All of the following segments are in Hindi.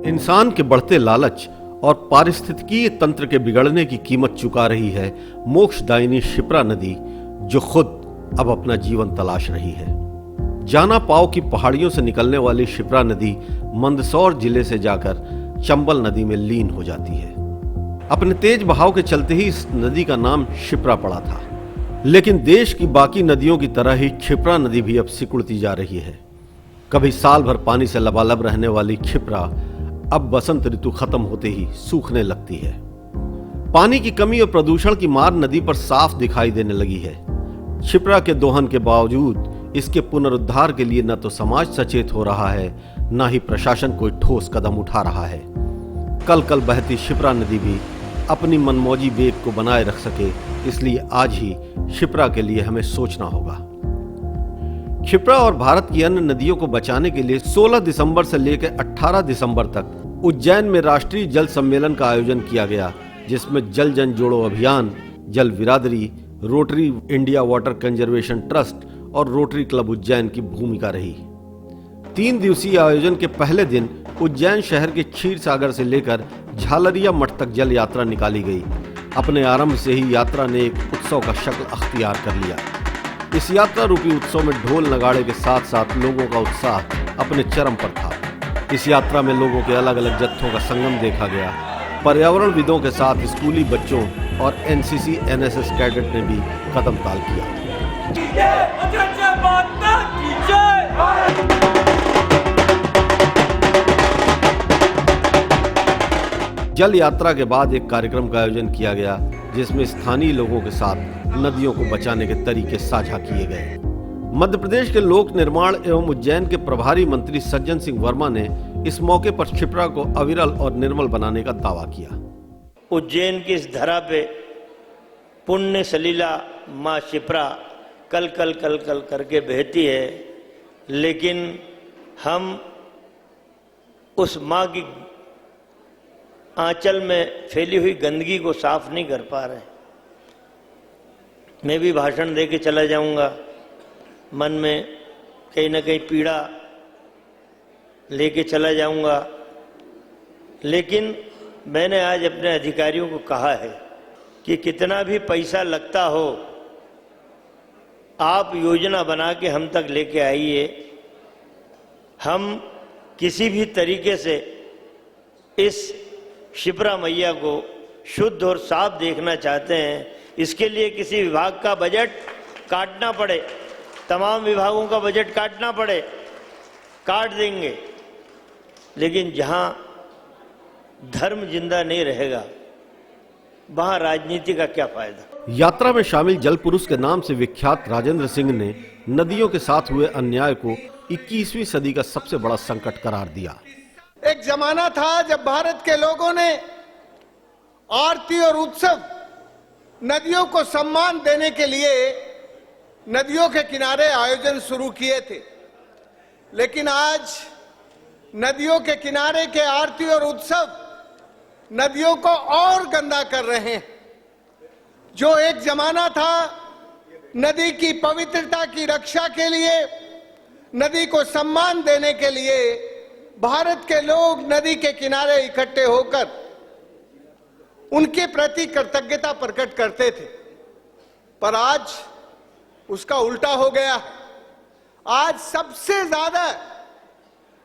इंसान के बढ़ते लालच और पारिस्थितिकीय तंत्र के बिगड़ने की कीमत चुका रही है मोक्षदायिनी शिप्रा नदी, जो खुद अब अपना जीवन तलाश रही है। जाना पाव की पहाड़ियों से निकलने वाली शिप्रा नदी मंदसौर जिले से जाकर चंबल नदी में लीन हो जाती है। अपने तेज बहाव के चलते ही इस नदी का नाम शिप्रा पड़ा था, लेकिन देश की बाकी नदियों की तरह ही क्षिप्रा नदी भी अब सिकुड़ती जा रही है। कभी साल भर पानी से लबालब रहने वाली क्षिप्रा अब बसंत ऋतु खत्म होते ही सूखने लगती है। पानी की कमी और प्रदूषण की मार नदी पर साफ दिखाई देने लगी है। क्षिप्रा के दोहन के बावजूद इसके पुनरुद्धार के लिए न तो समाज सचेत हो रहा है, न ही प्रशासन कोई ठोस कदम उठा रहा है। कल कल बहती शिप्रा नदी भी अपनी मनमौजी वेग को बनाए रख सके, इसलिए आज ही शिप्रा के लिए हमें सोचना होगा। क्षिप्रा और भारत की अन्य नदियों को बचाने के लिए 16 दिसंबर से लेकर 18 दिसंबर तक उज्जैन में राष्ट्रीय जल सम्मेलन का आयोजन किया गया, जिसमें जल जन जोड़ो अभियान, जल बिरादरी, rotary India water conservation trust और रोटरी क्लब उज्जैन की भूमिका रही। 3 दिवसीय आयोजन के पहले दिन उज्जैन शहर के क्षीर सागर से लेकर झालरिया मठ तक जल यात्रा निकाली गई। अपने आरंभ से ही यात्रा ने एक उत्सव का शक्ल अख्तियार कर लिया। इस यात्रा रूपी उत्सव में ढोल नगाड़े के साथ साथ लोगों का उत्साह अपने चरम पर था। इस यात्रा में लोगों के अलग अलग जत्थों का संगम देखा गया। पर्यावरणविदों के साथ स्कूली बच्चों और एनसीसी एनएसएस कैडेट ने भी कदम ताल किया। जल यात्रा के बाद एक कार्यक्रम का आयोजन किया गया, जिसमें स्थानीय लोगों के साथ नदियों को बचाने के तरीके साझा किए गए। मध्य प्रदेश के लोक निर्माण एवं उज्जैन के प्रभारी मंत्री सज्जन सिंह वर्मा ने इस मौके पर क्षिप्रा को अविरल और निर्मल बनाने का दावा किया। उज्जैन की इस धरा पे पुण्य सलीला माँ क्षिप्रा कल कल कल कल करके बहती है, लेकिन हम उस माँ की आंचल में फैली हुई गंदगी को साफ नहीं कर पा रहे। मैं भी भाषण दे के चला जाऊंगा, मन में कहीं ना कहीं पीड़ा लेके चला जाऊंगा, लेकिन मैंने आज अपने अधिकारियों को कहा है कि कितना भी पैसा लगता हो, आप योजना बना के हम तक लेके आइए। हम किसी भी तरीके से इस क्षिप्रा मैया को शुद्ध और साफ देखना चाहते हैं। इसके लिए किसी विभाग का बजट काटना पड़े, तमाम विभागों का बजट काटना पड़े, काट देंगे, लेकिन जहां धर्म जिंदा नहीं रहेगा वहां राजनीति का क्या फायदा। यात्रा में शामिल जल पुरुष के नाम से विख्यात राजेंद्र सिंह ने नदियों के साथ हुए अन्याय को 21वीं सदी का सबसे बड़ा संकट करार दिया। एक जमाना था जब भारत के लोगों ने आरती और उत्सव, नदियों को सम्मान देने के लिए नदियों के किनारे आयोजन शुरू किए थे, लेकिन आज नदियों के किनारे के आरती और उत्सव नदियों को और गंदा कर रहे हैं। जो एक जमाना था नदी की पवित्रता की रक्षा के लिए, नदी को सम्मान देने के लिए भारत के लोग नदी के किनारे इकट्ठे होकर उनके प्रति कृतज्ञता प्रकट करते थे, पर आज उसका उल्टा हो गया। आज सबसे ज्यादा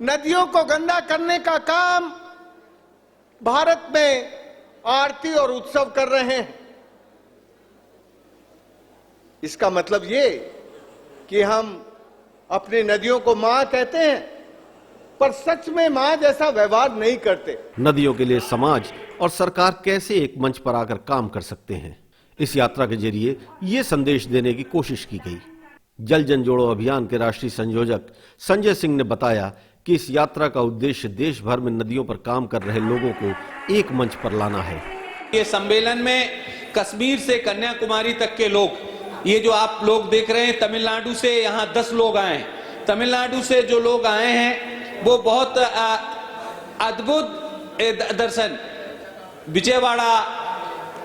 नदियों को गंदा करने का काम भारत में आरती और उत्सव कर रहे हैं। इसका मतलब ये कि हम अपनी नदियों को मां कहते हैं, पर सच में मां जैसा व्यवहार नहीं करते। नदियों के लिए समाज और सरकार कैसे एक मंच पर आकर काम कर सकते हैं, इस यात्रा के जरिए ये संदेश देने की कोशिश की गई। जल जन जोड़ो अभियान के राष्ट्रीय संयोजक संजय सिंह ने बताया कि इस यात्रा का उद्देश्य देश भर में नदियों पर काम कर रहे लोगों को एक मंच पर लाना है। ये सम्मेलन में कश्मीर से कन्याकुमारी तक के लोग, ये जो आप लोग देख रहे हैं, तमिलनाडु से यहाँ 10 लोग आए हैं। तमिलनाडु से जो लोग आए हैं वो बहुत अद्भुत दर्शन, विजयवाड़ा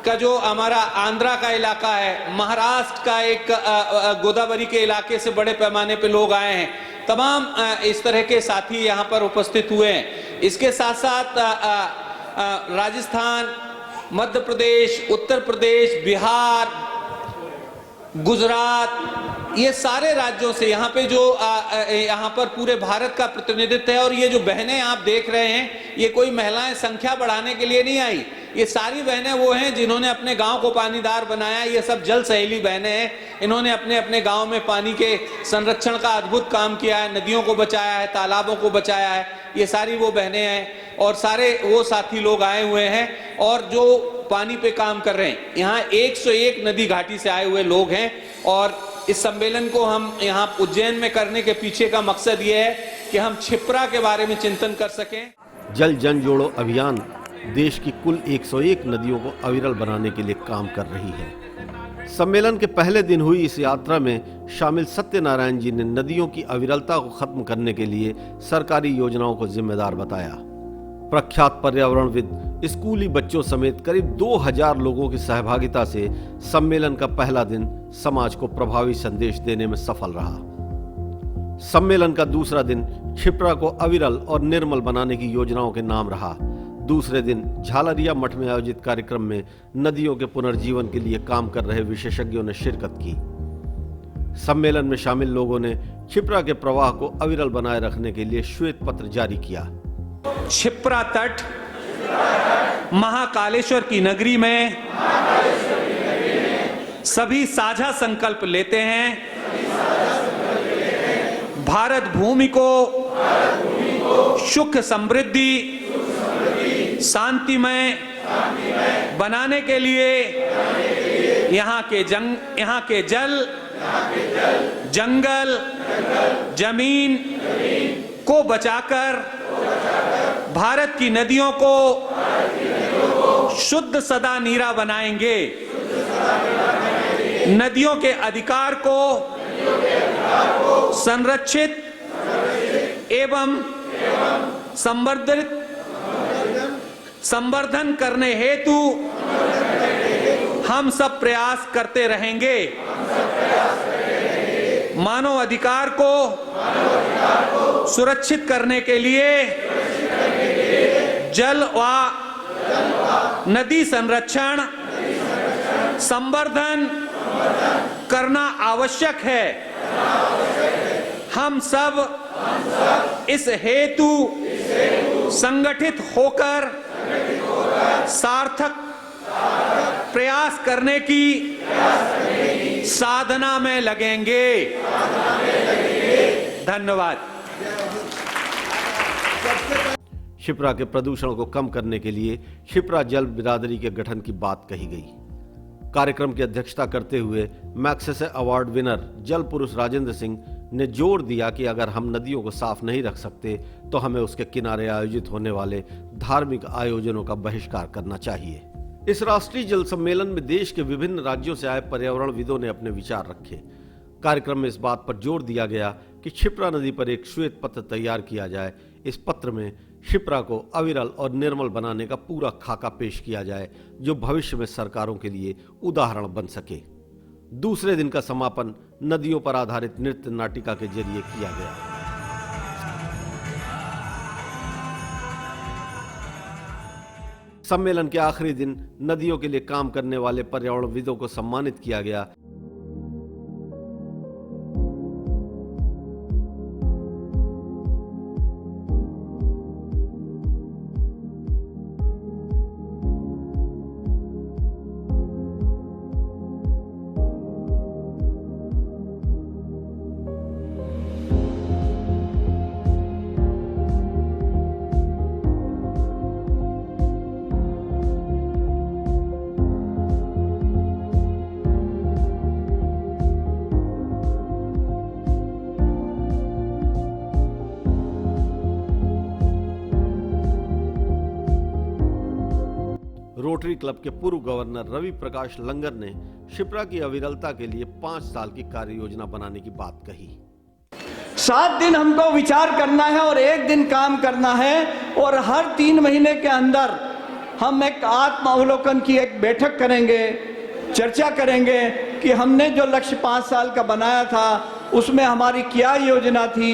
का जो हमारा आंध्रा का इलाका है, महाराष्ट्र का एक गोदावरी के इलाके से बड़े पैमाने पे लोग आए हैं। तमाम इस तरह के साथी यहाँ पर उपस्थित हुए हैं। इसके साथ साथ राजस्थान, मध्य प्रदेश, उत्तर प्रदेश, बिहार, गुजरात, ये सारे राज्यों से यहाँ पे जो यहाँ पर पूरे भारत का प्रतिनिधित्व है। और ये जो बहनें आप देख रहे हैं, ये कोई महिलाएं संख्या बढ़ाने के लिए नहीं आई, ये सारी बहनें वो हैं जिन्होंने अपने गांव को पानीदार बनाया। ये सब जल सहेली बहनें हैं। इन्होंने अपने अपने गांव में पानी के संरक्षण का अद्भुत काम किया है, नदियों को बचाया है, तालाबों को बचाया है। ये सारी वो बहनें हैं और सारे वो साथी लोग आए हुए हैं और जो पानी पे काम कर रहे हैं। यहाँ 101 नदी घाटी से आए हुए लोग हैं और इस सम्मेलन को हम यहाँ उज्जैन में करने के पीछे का मकसद ये है कि हम क्षिप्रा के बारे में चिंतन कर सकें। जल जन जोड़ो अभियान देश की कुल 101 नदियों को अविरल बनाने के लिए काम कर रही है। सम्मेलन के पहले दिन हुई इस यात्रा में शामिल सत्यनारायण जी ने नदियों की अविरलता को खत्म करने के लिए सरकारी योजनाओं को जिम्मेदार बताया। प्रख्यात पर्यावरणविद, स्कूली बच्चों समेत करीब 2000 लोगों की सहभागिता से सम्मेलन का पहला दिन समाज को प्रभावी संदेश देने में सफल रहा। सम्मेलन का दूसरा दिन क्षिप्रा को अविरल और निर्मल बनाने की योजनाओं के नाम रहा। दूसरे दिन झालरिया मठ में आयोजित कार्यक्रम में नदियों के पुनर्जीवन के लिए काम कर रहे विशेषज्ञों ने शिरकत की। सम्मेलन में शामिल लोगों ने क्षिप्रा के प्रवाह को अविरल बनाए रखने के लिए श्वेत पत्र जारी किया। क्षिप्रा तट महाकालेश्वर की नगरी में सभी साझा संकल्प लेते हैं। भारत भूमि को सुख, समृद्धि, शांतिमय बनाने के लिए यहाँ के जल, जंगल, जमीन को बचाकर भारत की नदियों को शुद्ध सदा नीरा बनाएंगे। नदियों के अधिकार को संरक्षित एवं संवर्धन करने हेतु हम सब प्रयास करते रहेंगे। मानव अधिकार को सुरक्षित करने के लिए जल व नदी संरक्षण, संवर्धन करना आवश्यक है। हम सब इस हेतु संगठित होकर सार्थक प्रयास करने की साधना में लगेंगे। धन्यवाद। क्षिप्रा के प्रदूषण को कम करने के लिए क्षिप्रा जल बिरादरी के गठन की बात कही गई। कार्यक्रम की अध्यक्षता करते हुए मैग्सेसे अवार्ड विनर जल पुरुष राजेंद्र सिंह ने जोर दिया कि अगर हम नदियों को साफ नहीं रख सकते तो हमें उसके किनारे आयोजित होने वाले धार्मिक आयोजनों का बहिष्कार करना चाहिए। इस राष्ट्रीय जल सम्मेलन में देश के विभिन्न राज्यों से आए पर्यावरणविदों ने अपने विचार रखे। कार्यक्रम में इस बात पर जोर दिया गया कि क्षिप्रा नदी पर एक श्वेत पत्र तैयार किया जाए। इस पत्र में क्षिप्रा को अविरल और निर्मल बनाने का पूरा खाका पेश किया जाए, जो भविष्य में सरकारों के लिए उदाहरण बन सके। दूसरे दिन का समापन नदियों पर आधारित नृत्य नाटिका के जरिए किया गया। सम्मेलन के आखिरी दिन नदियों के लिए काम करने वाले पर्यावरणविदों को सम्मानित किया गया। रोटरी क्लब के पूर्व गवर्नर रवि प्रकाश लंगर ने क्षिप्रा की अविरलता के लिए 5 साल की कार्य योजना बनाने की बात कही। 7 दिन हमको विचार करना है और 1 दिन काम करना है और हर 3 महीने के अंदर हम एक आत्म अवलोकन की एक बैठक करेंगे, चर्चा करेंगे कि हमने जो लक्ष्य 5 साल का बनाया था उसमें हमारी क्या योजना थी,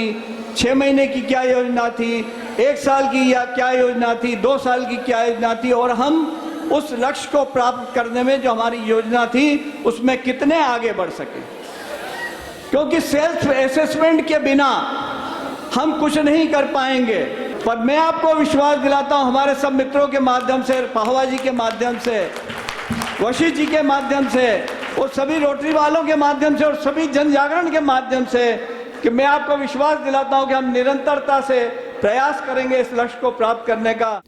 6 महीने की क्या योजना थी, 1 साल की या क्या योजना थी, 2 साल की क्या योजना थी, और हम उस लक्ष्य को प्राप्त करने में जो हमारी योजना थी उसमें कितने आगे बढ़ सके। क्योंकि सेल्फ असेसमेंट के बिना हम कुछ नहीं कर पाएंगे। पर मैं आपको विश्वास दिलाता हूं, हमारे सब मित्रों के माध्यम से, पाहवा जी के माध्यम से, वशिष्ठ जी के माध्यम से, और सभी रोटरी वालों के माध्यम से और सभी जन जागरण के माध्यम से, कि मैं आपको विश्वास दिलाता हूं कि हम निरंतरता से प्रयास करेंगे इस लक्ष्य को प्राप्त करने का।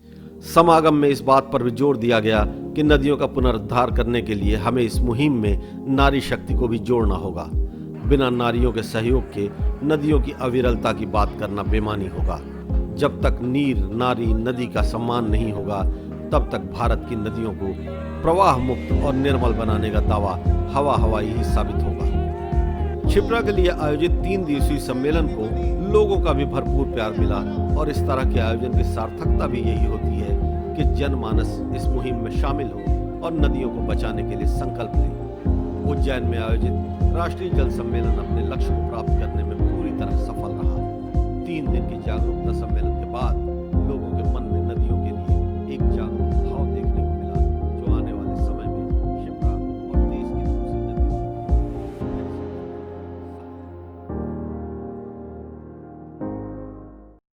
समागम में इस बात पर भी जोर दिया गया कि नदियों का पुनरुद्धार करने के लिए हमें इस मुहिम में नारी शक्ति को भी जोड़ना होगा। बिना नारियों के सहयोग के नदियों की अविरलता की बात करना बेमानी होगा। जब तक नीर, नारी, नदी का सम्मान नहीं होगा तब तक भारत की नदियों को प्रवाह मुक्त और निर्मल बनाने का दावा हवा हवाई ही साबित होगा। क्षिप्रा के लिए आयोजित 3 दिवसीय सम्मेलन को लोगों का भी भरपूर प्यार मिला और इस तरह के आयोजन की सार्थकता भी यही होती है कि जनमानस इस मुहिम में शामिल हो और नदियों को बचाने के लिए संकल्प ले। उज्जैन में आयोजित राष्ट्रीय जल सम्मेलन अपने लक्ष्य को प्राप्त करने में पूरी तरह सफल रहा। 3 दिन की जागरूकता सम्मेलन